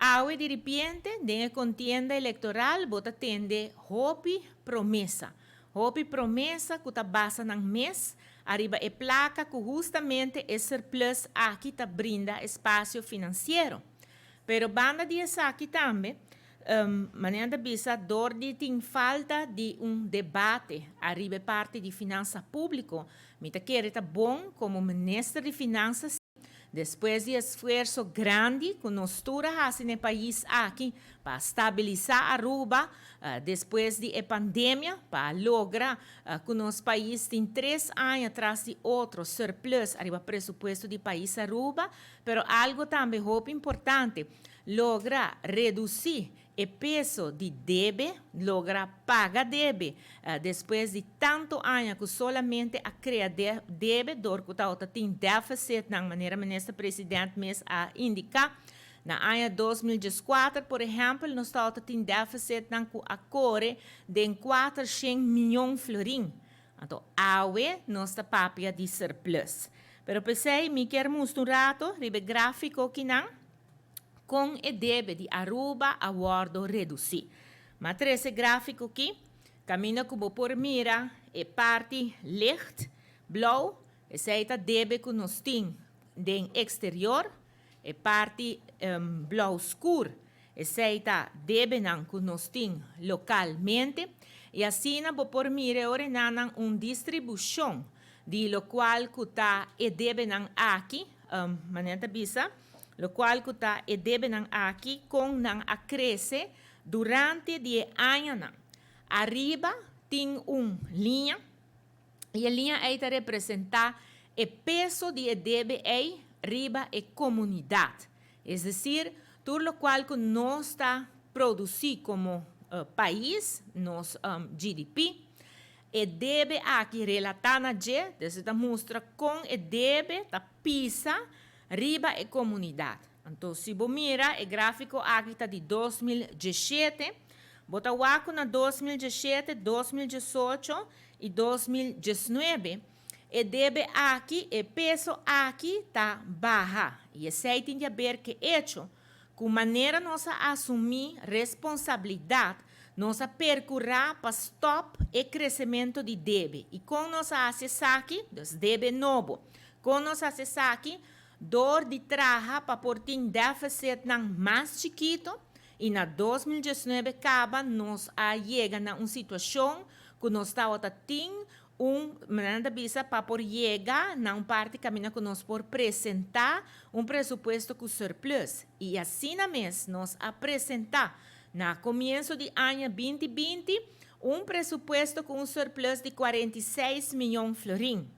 Awe de repente, de contienda electoral, bota tende hopi promessa. Hopi promessa que está basa nang mês, arriba e placa que justamente é surplus aqui tá brinda espaço financeiro. Pero banda de essa aqui também, maneira bisa dor de tem falta de debate arriba parte de finança público. Mita querer tá bom como ministro de finanças. Depois de esforço grande que nós fazemos no país aqui para estabilizar Aruba, depois de pandemia, para lograr que nosso país tem 3 anos atrás de outro surplus arriba presupuesto do país Aruba, pero algo também muito importante, lograr reduzir o peso de debe, lograr pagar debe, depois de tanto anos que solamente a criar debe, dor que tem déficit, na maneira que o ministro presidente mesmo a indicar. Na ano 2014, por exemplo, nós temos déficit na acorre de 400 milhões de florins. Então, awe nós está papia de surplus. Pero pensei, me quero mostrar o gráfico que não, com o débito de Aruba a guardo reduzir. Mas esse gráfico aqui, caminha como por mira, é parte licht, blauw, esse é o débito que nós temos no exterior, é parte blauw escuro, esse é o débito que nós temos localmente, e assim, por mira, ordenam uma distribuição, de lo qual que está o débito aqui, maneira bisa, lo qual que está e debe aqui com não cresce durante 10 anos. Arriba tem linha e a linha aí está representar o peso de debe aí arriba a comunidade. É decir, tudo o qual que nós está produzir como país, nosso GDP, e debe aqui relatar na G, dessa mostra com e debe tá pisa riba e comunidade. Então, se você mira, o gráfico aqui está de 2017, bota o aqui na 2017, 2018 e 2019, e deve aqui, o peso aqui está baixo. E esse aí tem a ver que hecho, com maneira nossa assumir responsabilidade, nossa percorrer para stop e crescimento de débito. E com nossa acessar aqui, dos débito novo, com nossa acessar aqui, dor de traja para por ter déficit mais chiquito e na 2019 acaba nós chega na uma situação que nós estamos tendo maneira bisa para por chegar na uma parte caminho que nós por apresentar presupuesto com surplus e assim mesmo nós apresentar na começo de ano 2020 presupuesto com surplus de 46 milhões de florins.